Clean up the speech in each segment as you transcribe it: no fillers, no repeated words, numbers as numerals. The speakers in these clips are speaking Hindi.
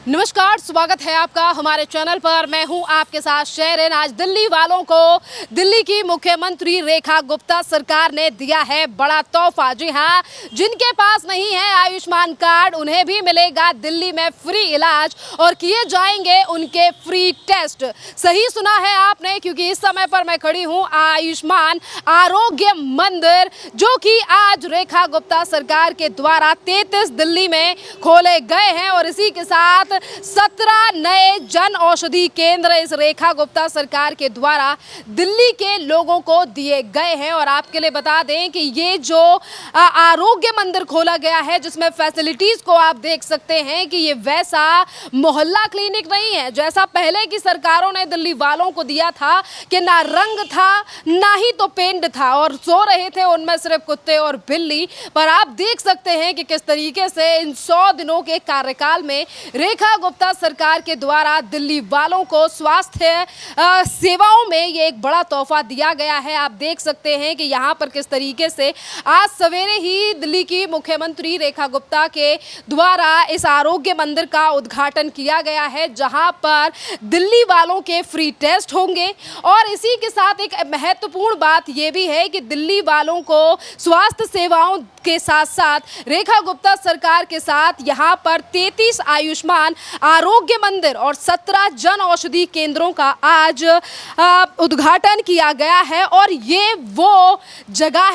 नमस्कार, स्वागत है आपका हमारे चैनल पर। मैं हूं आपके साथ शेरन। आज दिल्ली वालों को दिल्ली की मुख्यमंत्री रेखा गुप्ता सरकार ने दिया है बड़ा तोहफा। जी हां, जिनके पास नहीं है आयुष्मान कार्ड उन्हें भी मिलेगा दिल्ली में फ्री इलाज और किए जाएंगे उनके फ्री टेस्ट। सही सुना है आपने, क्योंकि इस समय पर मैं खड़ी हूं आयुष्मान आरोग्य मंदिर, जो कि आज रेखा गुप्ता सरकार के द्वारा 33 दिल्ली में खोले गए हैं और इसी के साथ 17 नए जन औषधि केंद्र इस रेखा गुप्ता सरकार के द्वारा दिल्ली के लोगों को दिए गए हैं। और आपके लिए बता दें कि ये जो आरोग्य मंदिर खोला गया है, जिसमें फैसिलिटीज को आप देख सकते हैं कि ये वैसा मोहल्ला क्लिनिक नहीं है जैसा पहले की सरकारों ने दिल्ली वालों को दिया था, कि ना रंग था ना ही तो पेंट था और सो रहे थे उनमें सिर्फ कुत्ते और बिल्ली। पर आप देख सकते हैं कि किस तरीके से इन 100 दिनों के कार्यकाल में रेखा गुप्ता सरकार के द्वारा दिल्ली वालों को स्वास्थ्य सेवाओं में ये एक बड़ा तोहफा दिया गया है। आप देख सकते हैं कि यहाँ पर किस तरीके से आज सवेरे ही दिल्ली की मुख्यमंत्री रेखा गुप्ता के द्वारा इस आरोग्य मंदिर का उद्घाटन किया गया है, जहाँ पर दिल्ली वालों के फ्री टेस्ट होंगे। और इसी के साथ एक महत्वपूर्ण बात यह भी है कि दिल्ली वालों को स्वास्थ्य सेवाओं के साथ साथ रेखा गुप्ता सरकार के साथ यहाँ पर 33 आयुष्मान आरोग्य मंदिर और 17 जन औषधि केंद्रों का आज उद्घाटन किया गया है। और ये वो जगह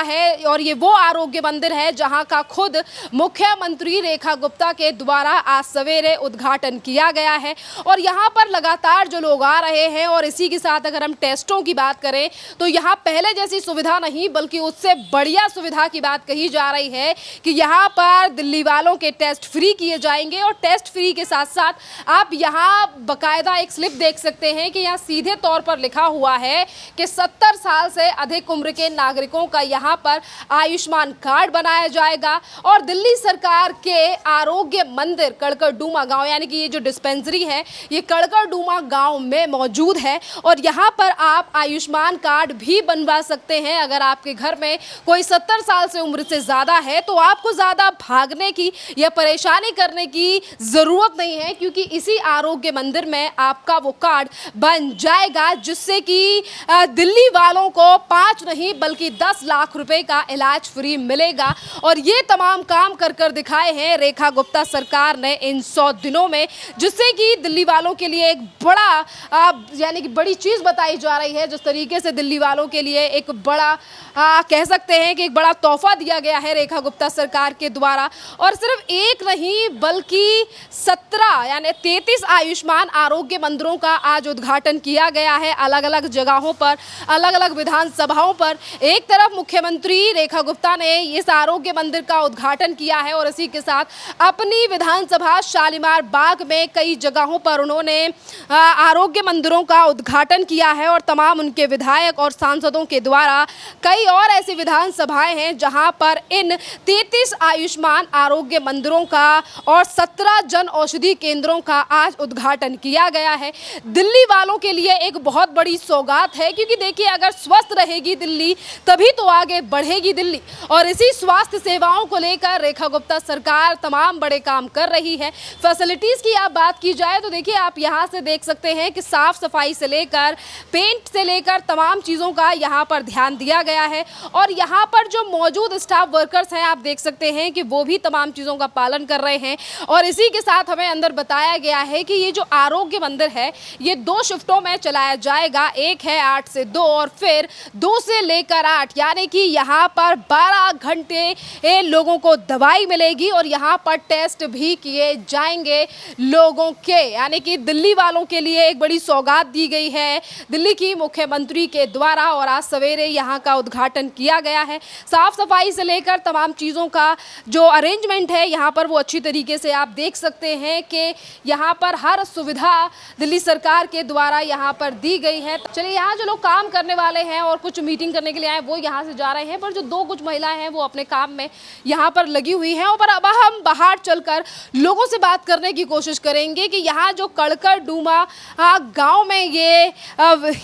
है और ये वो आरोग्य मंदिर है जहां का खुद मुख्यमंत्री रेखा गुप्ता के द्वारा आज सवेरे उद्घाटन किया गया है। और यहाँ पर लगातार जो लोग आ रहे हैं, और इसी के साथ अगर हम टेस्टों की बात करें तो यहाँ पहले जैसी सुविधा नहीं बल्कि उससे बढ़िया सुविधा की बात कही जा रही है कि यहाँ पर दिल्ली वालों के टेस्ट फ्री किए जाएंगे। और टेस्ट फ्री के साथ साथ आप यहाँ बकायदा एक स्लिप देख सकते हैं कि यहाँ सीधे तौर पर लिखा हुआ है कि 70 साल से अधिक उम्र के नागरिकों का यहाँ पर आयुष्मान कार्ड बनाया जाएगा। और दिल्ली सरकार के आरोग्य मंदिर कड़कड़डूमा गांव, यानी कि ये जो डिस्पेंसरी है ये कड़कड़डूमा गांव में मौजूद है। और यहाँ पर आप आयुष्मान कार्ड भी बनवा सकते हैं। अगर आपके घर में कोई 70 साल से उम्र से ज़्यादा है तो आपको ज़्यादा भागने की या परेशानी करने की ज़रूरत नहीं है, क्योंकि इसी आरोग्य मंदिर में आपका वो कार्ड बन जाएगा, जिससे कि दिल्ली वालों को 5 नहीं बल्कि 10 लाख रुपए का इलाज फ्री मिलेगा। और ये तमाम काम कर दिखाए हैं रेखा गुप्ता सरकार ने इन 100 दिनों में, जिससे कि दिल्ली वालों के लिए एक बड़ा यानी कि बड़ी चीज़ बताई जा रही है। जिस तरीके से दिल्ली वालों के लिए एक बड़ा कह सकते हैं कि एक बड़ा तोहफा दिया गया है रेखा गुप्ता सरकार के द्वारा। और सिर्फ एक नहीं बल्कि 17 यानी 33 आयुष्मान आरोग्य मंदिरों का आज उद्घाटन किया गया है, अलग अलग जगहों पर, अलग अलग विधानसभाओं पर। एक तरफ मुख्यमंत्री रेखा गुप्ता ने इस आरोग्य मंदिर का उद्घाटन किया है और इसी के साथ अपनी विधानसभा शालीमार बाग में कई जगहों पर उन्होंने आरोग्य मंदिरों का उद्घाटन किया है। और तमाम उनके विधायक और सांसदों के द्वारा कई और ऐसी विधानसभाएं हैं जहां पर इन 33 आयुष्मान आरोग्य मंदिरों का और 17 जन औषधि केंद्रों का आज उद्घाटन किया गया है। दिल्ली वालों के लिए एक बहुत बड़ी सौगात है, क्योंकि देखिए अगर स्वस्थ रहेगी दिल्ली तभी तो आगे बढ़ेगी दिल्ली। और इसी स्वास्थ्य सेवाओं को लेकर रेखा गुप्ता सरकार तमाम बड़े काम कर रही है। फैसिलिटीज़ की आप बात की जाए तो देखिए आप यहाँ से देख सकते हैं कि साफ सफाई से लेकर पेंट से लेकर तमाम चीज़ों का यहाँ पर ध्यान दिया गया है। और यहाँ पर जो मौजूद स्टाफ वर्कर्स हैं आप देख सकते हैं कि वो भी तमाम चीज़ों का पालन कर रहे हैं। और इसी के साथ हमें अंदर बताया गया है कि ये जो आरोग्य मंदिर है ये 2 शिफ्टों में चलाया जाएगा। एक है 8 से 2 और फिर 2 से लेकर 8, यानी कि यहाँ पर 12 घंटे लोगों को दवाई मिलेगी और यहाँ पर टेस्ट भी किए जाएंगे लोगों के। यानी कि दिल्ली वालों के लिए एक बड़ी सौगात दी गई है दिल्ली की मुख्यमंत्री के द्वारा। और आज सवेरे यहाँ का उद्घाटन किया गया है। साफ सफाई से लेकर तमाम चीज़ों का जो अरेंजमेंट है यहाँ पर वो अच्छी तरीके से आप देख सकते हैं कि यहाँ पर हर सुविधा दिल्ली सरकार के द्वारा यहाँ पर दी गई है। चलिए, यहाँ जो लोग काम करने वाले हैं और कुछ मीटिंग करने के लिए आए वो यहाँ से जा रहे हैं, पर जो कुछ महिलाएं हैं वो अपने काम में यहाँ पर लगी हुई हैं। और अब हम बाहर चलकर लोगों से बात करने की कोशिश करेंगे कि यहाँ जो कड़कड़डूमा गाँव में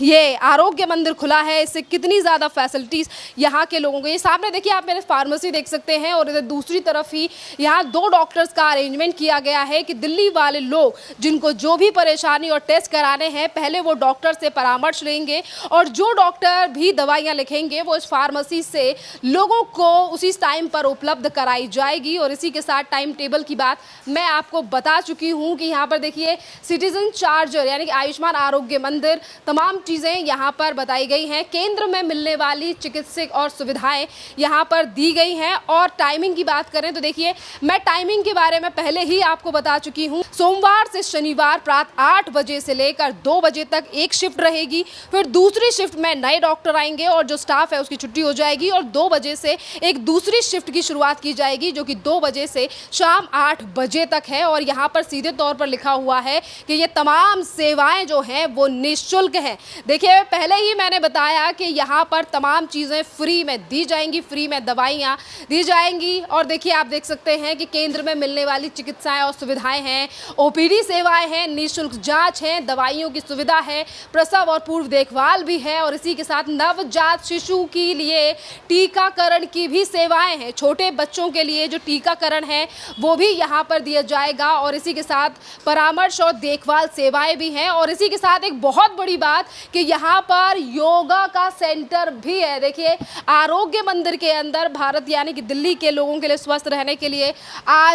ये आरोग्य मंदिर खुला है, इससे कितनी ज़्यादा फैसिलिटीज़ यहाँ के लोगों को। ये सामने देखिए आप मेरे फार्मेसी देख सकते हैं और इधर दूसरी तरफ ही यहाँ 2 डॉक्टर्स का अरेंजमेंट किया गया है कि दिल्ली वाले लोग जिनको जो भी परेशानी और टेस्ट कराने हैं पहले वो डॉक्टर से परामर्श लेंगे और जो डॉक्टर भी दवाइयाँ लिखेंगे वो इस फार्मेसी से लोगों को उसी टाइम पर उपलब्ध कराई जाएगी। और इसी के साथ टाइम टेबल की बात मैं आपको बता चुकी हूँ कि यहाँ पर देखिए सिटीजन चार्जर यानी कि आयुष्मान आरोग्य मंदिर तमाम चीज़ें यहाँ पर बताई गई हैं। केंद्र में मिलने वाली चिकित्सक और सुविधाएं यहाँ पर दी गई हैं। और टाइमिंग की बात करें तो देखिए मैं टाइमिंग के बारे में पहले ही आपको बता चुकी हूँ। सोमवार से शनिवार प्रातः 8 बजे से लेकर 2 बजे तक एक शिफ्ट रहेगी, फिर दूसरी शिफ्ट में नए डॉक्टर आएंगे और जो स्टाफ है उसकी छुट्टी हो जाएगी और 2 बजे से एक दूसरी शिफ्ट की शुरुआत की जाएगी जो कि 2 बजे से शाम 8 बजे तक है। और यहाँ पर सीधे तौर पर लिखा हुआ है कि ये तमाम सेवाएं जो हैं वो निःशुल्क हैं। देखिए पहले ही मैंने बताया कि यहाँ पर तमाम चीज़ें फ्री में दी जाएंगी, फ्री में दवाइयाँ दी जाएंगी। और देखिए आप देख सकते हैं कि केंद्र में मिलने वाली चिकित्साएं और सुविधाएं हैं, ओपीडी सेवाएं हैं, निःशुल्क जांच है, दवाइयों की सुविधा है, प्रसव और पूर्व देखभाल भी है और इसी के साथ नवजात शिशु के लिए टीकाकरण की भी सेवाएं हैं। छोटे बच्चों के लिए जो टीकाकरण है वो भी यहाँ पर दिया जाएगा और इसी के साथ परामर्श और देखभाल सेवाएं भी हैं। और इसी के साथ एक बहुत बड़ी बात कि यहाँ पर योगा का सेंटर भी है। देखिए आरोग्य मंदिर के अंदर भारत यानी कि दिल्ली के लोगों के लिए स्वस्थ रहने के लिए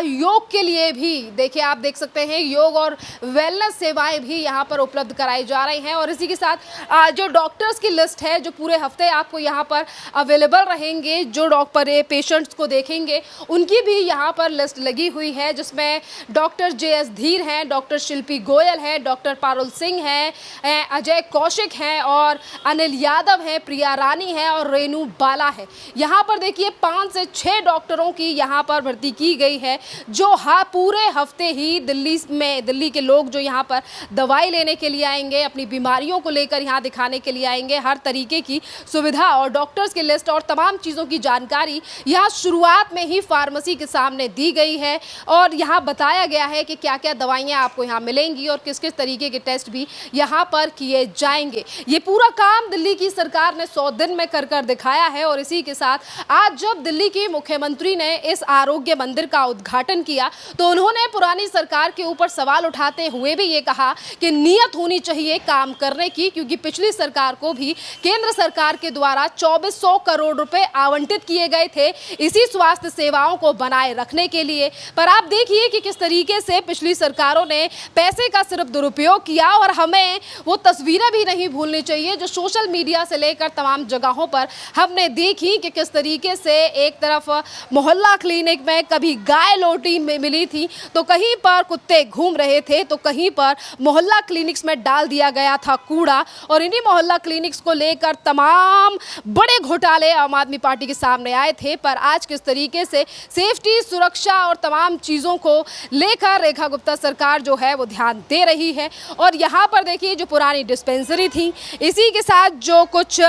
योग के लिए भी देखिए आप देख सकते हैं योग और वेलनेस सेवाएं भी यहाँ पर उपलब्ध कराई जा रही हैं। और इसी के साथ जो डॉक्टर्स की लिस्ट है जो पूरे हफ्ते आपको यहाँ पर अवेलेबल रहेंगे, जो डॉक्टर पेशेंट्स को देखेंगे उनकी भी यहाँ पर लिस्ट लगी हुई है जिसमें डॉक्टर JS धीर हैं, डॉक्टर शिल्पी गोयल है, डॉक्टर पारुल सिंह हैं, अजय कौशिक हैं और अनिल यादव हैं, प्रिया रानी है और रेनू बाला है। यहाँ पर देखिए 5 से 6 डॉक्टरों की यहाँ पर भर्ती की गई है जो पूरे हफ्ते ही दिल्ली के लोग जो यहाँ पर दवाई लेने के लिए आएंगे, अपनी बीमारियों को लेकर यहाँ दिखाने के लिए आएंगे, हर तरीके की सुविधा और डॉक्टर्स की लिस्ट और तमाम चीज़ों की जानकारी यहाँ शुरुआत में ही फार्मेसी के सामने दी गई है। और यहाँ बताया गया है कि क्या क्या दवाइयाँ आपको यहाँ मिलेंगी और किस किस तरीके के टेस्ट भी यहाँ पर किए जाएंगे। ये पूरा काम दिल्ली की सरकार ने 100 दिन में कर दिखाया है। और इसी के साथ आज जब दिल्ली की मुख्यमंत्री ने इस आरोग्य मंदिर का उद्घाटन किया तो उन्होंने पुरानी सरकार के ऊपर सवाल उठाते हुए भी ये कहा कि नियत होनी चाहिए काम करने की, क्योंकि पिछली सरकार को भी केंद्र सरकार के द्वारा 2400 करोड़ रुपए आवंटित किए गए थे इसी स्वास्थ्य सेवाओं को बनाए रखने के लिए। पर आप देखिए कि किस तरीके से पिछली सरकारों ने पैसे का सिर्फ दुरुपयोग किया। और हमें वो तस्वीरें भी नहीं भूलनी चाहिए जो सोशल मीडिया से लेकर तमाम जगहों पर हमने देखी कि किस तरीके से एक तरफ मोहल्ला क्लिनिक में कभी गाय लोटी में मिली थी तो कहीं पर कुत्ते घूम रहे थे तो कहीं पर मोहल्ला क्लिनिक्स में डाल दिया गया था कूड़ा। और इन्हीं मोहल्ला क्लिनिक्स को लेकर तमाम बड़े घोटाले आम आदमी पार्टी के सामने आए थे। पर आज किस तरीके से सेफ्टी, सुरक्षा और तमाम चीज़ों को लेकर रेखा गुप्ता सरकार जो है वो ध्यान दे रही है। और यहाँ पर देखिए जो पुरानी डिस्पेंसरी थी इसी के साथ जो कुछ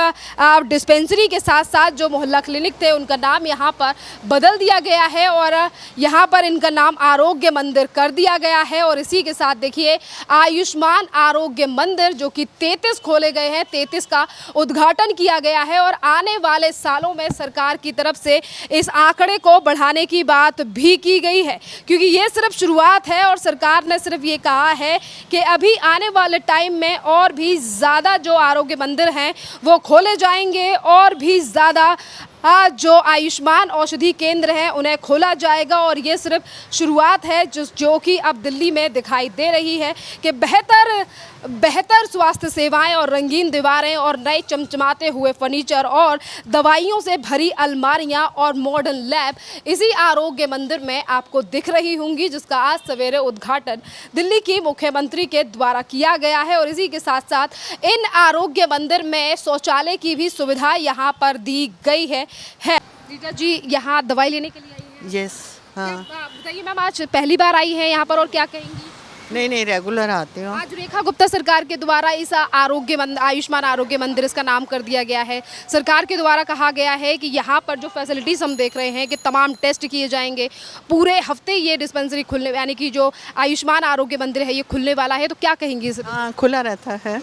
डिस्पेंसरी के साथ साथ जो मोहल्ला क्लिनिक थे उनका नाम यहाँ पर बदल दिया गया है और यहाँ पर इनका नाम आरोग्य मंदिर कर दिया गया है। और इसी के साथ देखिए आयुष्मान आरोग्य मंदिर जो कि 33 खोले गए हैं, 33 का उद्घाटन किया गया है। और आने वाले सालों में सरकार की तरफ से इस आंकड़े को बढ़ाने की बात भी की गई है, क्योंकि ये सिर्फ शुरुआत है और सरकार ने सिर्फ ये कहा है कि अभी आने वाले टाइम में और भी ज़्यादा जो आरोग्य मंदिर हैं वो खोले जाएंगे और भी ज़्यादा जो आयुष्मान औषधि केंद्र हैं उन्हें खोला जाएगा। और ये सिर्फ शुरुआत है जो कि अब दिल्ली में दिखाई दे रही है कि बेहतर स्वास्थ्य सेवाएं और रंगीन दीवारें और नए चमचमाते हुए फर्नीचर और दवाइयों से भरी अलमारियां और मॉडर्न लैब इसी आरोग्य मंदिर में आपको दिख रही होंगी, जिसका आज सवेरे उद्घाटन दिल्ली की मुख्यमंत्री के द्वारा किया गया है। और इसी के साथ साथ इन आरोग्य मंदिर में शौचालय की भी सुविधा यहाँ पर दी गई है। रीटा जी यहाँ दवाई लेने के लिए आई हैं? यस, हाँ। बताइए मैम, आज पहली बार आई है यहाँ पर और क्या कहेंगी? नहीं रेगुलर आते हो। आज रेखा गुप्ता सरकार के द्वारा इस आयुष्मान आरोग्य मंदिर इसका नाम कर दिया गया है। सरकार के द्वारा कहा गया है कि यहाँ पर जो फैसिलिटीज़ हम देख रहे हैं कि तमाम टेस्ट किए जाएंगे, पूरे हफ्ते ये डिस्पेंसरी खुलने यानी कि जो आयुष्मान आरोग्य मंदिर है ये खुलने वाला है, तो क्या कहेंगी? हाँ, खुला रहता है।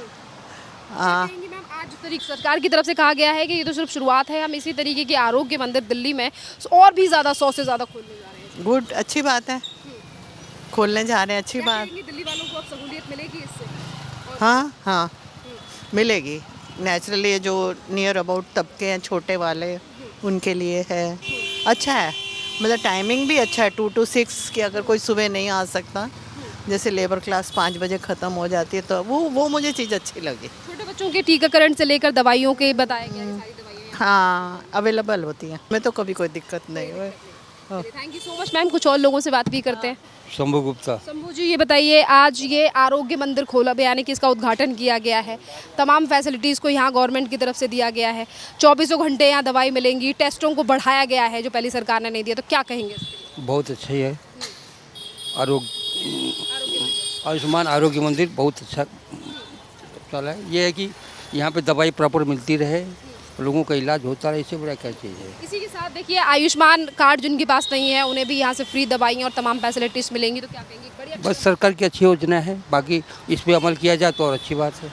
आज सरकार की तरफ से कहा गया है कि ये तो सिर्फ शुरुआत है, हम इसी तरीके के आरोग्य मंदिर दिल्ली में और भी ज़्यादा 100 से ज़्यादा खोलने जा रहे हैं। गुड, अच्छी बात है। खोलने जा रहे हैं, अच्छी क्या बात। कहेंगे, दिल्ली वालों को अब सहूलियत मिलेगी इससे? और हाँ हाँ, मिलेगी। नेचुरली ये जो नियर अबाउट तबके हैं छोटे वाले, उनके लिए है, अच्छा है। मतलब टाइमिंग भी अच्छा है, 2 to 6 कि अगर कोई सुबह नहीं आ सकता, जैसे लेबर क्लास 5 बजे ख़त्म हो जाती है, तो वो मुझे चीज़ अच्छी लगी। छोटे बच्चों के टीकाकरण से लेकर दवाइयों के बताया गया है, सारी दवाइयाँ यहाँ हाँ, अवेलेबल होती है, मैं तो कभी कोई दिक्कत नहीं हुई। पे। Thank you so much ma'am. कुछ और लोगों से बात भी करते हैं। शंभू गुप्ता। शंभू जी, ये बताइए, आज ये आरोग्य मंदिर खोला, यानी कि इसका उद्घाटन किया गया है, तमाम फैसिलिटीज़ को यहाँ गवर्नमेंट की तरफ से दिया गया है, 24 घंटे यहाँ दवाई मिलेंगी, टेस्टों को बढ़ाया गया है जो पहली सरकार ने नहीं दिया, तो क्या कहेंगे इसके लिए? बहुत अच्छा ही है। आयुष्मान आरोग्य मंदिर बहुत अच्छा चला है। ये है कि यहाँ पे दवाई प्रॉपर मिलती रहे, लोगों का इलाज होता रहे, इससे बड़ा क्या चीज़ है। इसी के साथ देखिए, आयुष्मान कार्ड जिनके पास नहीं है उन्हें भी यहाँ से फ्री दवाइयाँ और तमाम फैसिलिटीज़ मिलेंगी, तो क्या कहेंगे? बढ़िया। बस सरकार की अच्छी योजना है, बाकी इस पर अमल किया जाए तो और अच्छी बात है।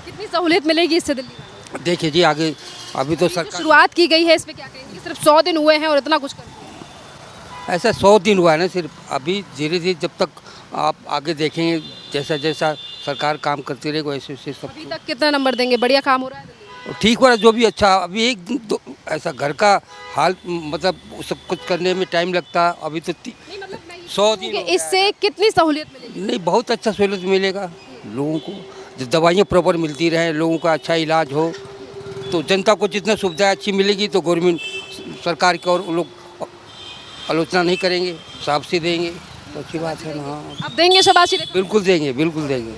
कितनी सहूलियत मिलेगी इससे दिल्ली वालों देखिए जी, आगे अभी तो को? सरकार शुरुआत की गई है, इस पे क्या कहेंगे? सिर्फ 100 दिन हुए हैं और इतना कुछ कर दिया। ऐसा 100 दिन हुआ है ना सिर्फ, अभी धीरे धीरे जब तक आप आगे देखेंगे, जैसा जैसा सरकार काम करती रहेगी वैसे वैसे सब अभी तक कितना नंबर देंगे? बढ़िया काम हो रहा है दिल्ली में? ठीक हो रहा है, जो भी अच्छा। अभी एक दो ऐसा घर का हाल, मतलब सब कुछ करने में टाइम लगता है, अभी तो नहीं, मतलब मैं ये 100 कहूँ दिन कि हो गया इससे कितनी सहूलियत मिलेगी? नहीं, बहुत अच्छा सहूलत मिलेगा लोगों को, जब दवाइयाँ प्रॉपर मिलती रहे, लोगों का अच्छा इलाज हो, तो जनता को जितना सुविधा अच्छी मिलेगी तो गवर्नमेंट सरकार की और लोग आलोचना नहीं करेंगे, शाबाशी देंगे, तो अच्छी बात है ना। हाँ, अब देंगे शाबाशी? बिल्कुल देंगे, बिल्कुल देंगे।